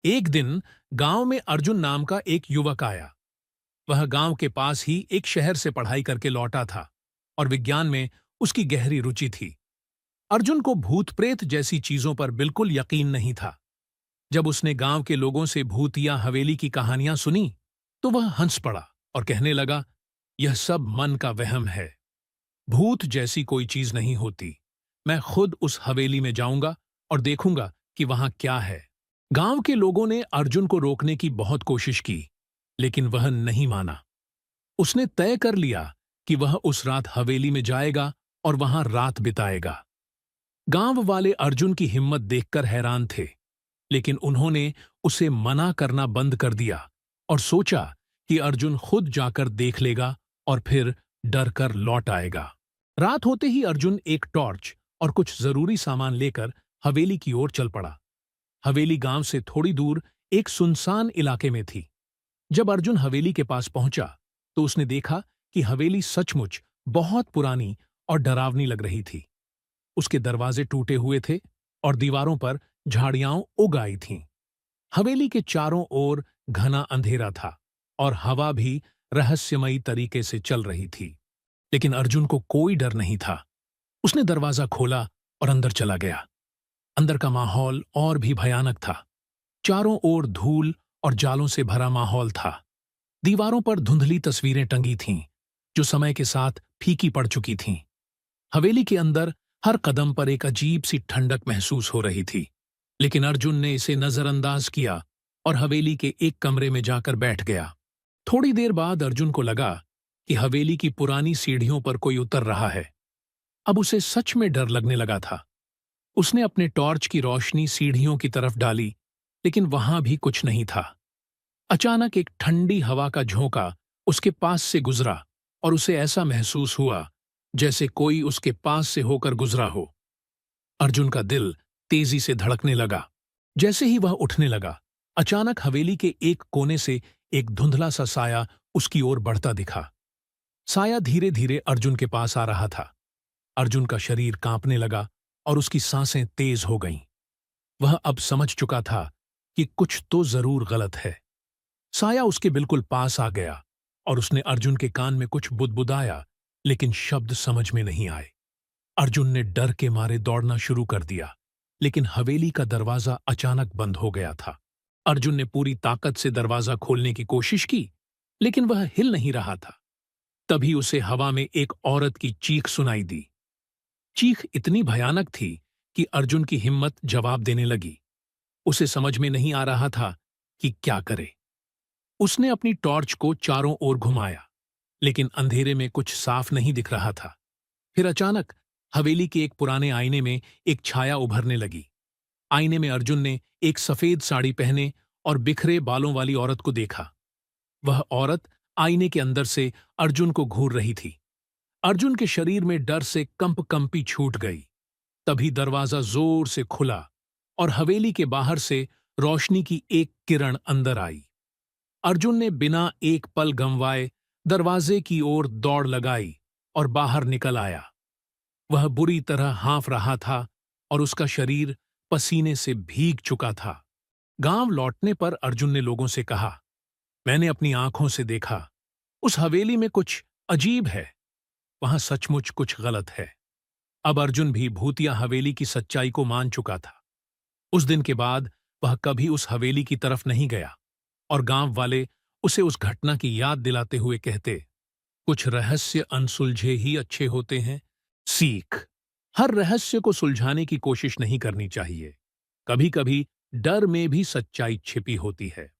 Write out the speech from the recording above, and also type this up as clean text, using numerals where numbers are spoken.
एक दिन गांव में अर्जुन नाम का एक युवक आया। वह गांव के पास ही एक शहर से पढ़ाई करके लौटा था और विज्ञान में उसकी गहरी रुचि थी। अर्जुन को भूत प्रेत जैसी चीजों पर बिल्कुल यकीन नहीं था। जब उसने गांव के लोगों से भूत या हवेली की कहानियां सुनी तो वह हंस पड़ा और कहने लगा, यह सब मन का वहम है। भूत जैसी कोई चीज नहीं होती। मैं खुद उस हवेली में जाऊंगा और देखूंगा कि वहां क्या है। गांव के लोगों ने अर्जुन को रोकने की बहुत कोशिश की, लेकिन वह नहीं माना। उसने तय कर लिया कि वह उस रात हवेली में जाएगा और वहां रात बिताएगा। गांव वाले अर्जुन की हिम्मत देखकर हैरान थे, लेकिन उन्होंने उसे मना करना बंद कर दिया और सोचा कि अर्जुन खुद जाकर देख लेगा और फिर डर कर लौट आएगा। रात होते ही अर्जुन एक टॉर्च और कुछ जरूरी सामान लेकर हवेली की ओर चल पड़ा। हवेली गांव से थोड़ी दूर एक सुनसान इलाके में थी। जब अर्जुन हवेली के पास पहुंचा तो उसने देखा कि हवेली सचमुच बहुत पुरानी और डरावनी लग रही थी। उसके दरवाजे टूटे हुए थे और दीवारों पर झाड़ियां उग आई थीं। हवेली के चारों ओर घना अंधेरा था और हवा भी रहस्यमयी तरीके से चल रही थी। लेकिन अर्जुन को कोई डर नहीं था। उसने दरवाजा खोला और अंदर चला गया। अंदर का माहौल और भी भयानक था। चारों ओर धूल और जालों से भरा माहौल था। दीवारों पर धुंधली तस्वीरें टंगी थीं, जो समय के साथ फीकी पड़ चुकी थीं। हवेली के अंदर हर कदम पर एक अजीब सी ठंडक महसूस हो रही थी, लेकिन अर्जुन ने इसे नजरअंदाज किया और हवेली के एक कमरे में जाकर बैठ गया। थोड़ी देर बाद अर्जुन को लगा कि हवेली की पुरानी सीढ़ियों पर कोई उतर रहा है। अब उसे सच में डर लगने लगा था। उसने अपने टॉर्च की रोशनी सीढ़ियों की तरफ डाली, लेकिन वहां भी कुछ नहीं था। अचानक एक ठंडी हवा का झोंका उसके पास से गुजरा और उसे ऐसा महसूस हुआ जैसे कोई उसके पास से होकर गुजरा हो। अर्जुन का दिल तेजी से धड़कने लगा। जैसे ही वह उठने लगा, अचानक हवेली के एक कोने से एक धुंधला सा साया उसकी ओर बढ़ता दिखा। साया धीरे धीरे अर्जुन के पास आ रहा था। अर्जुन का शरीर कांपने लगा और उसकी सांसें तेज हो गईं। वह अब समझ चुका था कि कुछ तो जरूर गलत है। साया उसके बिल्कुल पास आ गया और उसने अर्जुन के कान में कुछ बुदबुदाया, लेकिन शब्द समझ में नहीं आए। अर्जुन ने डर के मारे दौड़ना शुरू कर दिया, लेकिन हवेली का दरवाजा अचानक बंद हो गया था। अर्जुन ने पूरी ताकत से दरवाजा खोलने की कोशिश की, लेकिन वह हिल नहीं रहा था। तभी उसे हवा में एक औरत की चीख सुनाई दी। चीख इतनी भयानक थी कि अर्जुन की हिम्मत जवाब देने लगी। उसे समझ में नहीं आ रहा था कि क्या करे। उसने अपनी टॉर्च को चारों ओर घुमाया, लेकिन अंधेरे में कुछ साफ नहीं दिख रहा था। फिर अचानक हवेली के एक पुराने आईने में एक छाया उभरने लगी। आईने में अर्जुन ने एक सफेद साड़ी पहने और बिखरे बालों वाली औरत को देखा। वह औरत आईने के अंदर से अर्जुन को घूर रही थी। अर्जुन के शरीर में डर से कंपी छूट गई। तभी दरवाजा जोर से खुला और हवेली के बाहर से रोशनी की एक किरण अंदर आई। अर्जुन ने बिना एक पल गंवाए दरवाजे की ओर दौड़ लगाई और बाहर निकल आया। वह बुरी तरह हाँफ रहा था और उसका शरीर पसीने से भीग चुका था। गांव लौटने पर अर्जुन ने लोगों से कहा, मैंने अपनी आंखों से देखा, उस हवेली में कुछ अजीब है। वहां सचमुच कुछ गलत है। अब अर्जुन भी भूतिया हवेली की सच्चाई को मान चुका था। उस दिन के बाद वह कभी उस हवेली की तरफ नहीं गया और गांव वाले उसे उस घटना की याद दिलाते हुए कहते, कुछ रहस्य अनसुलझे ही अच्छे होते हैं। सीख, हर रहस्य को सुलझाने की कोशिश नहीं करनी चाहिए। कभी कभी डर में भी सच्चाई छिपी होती है।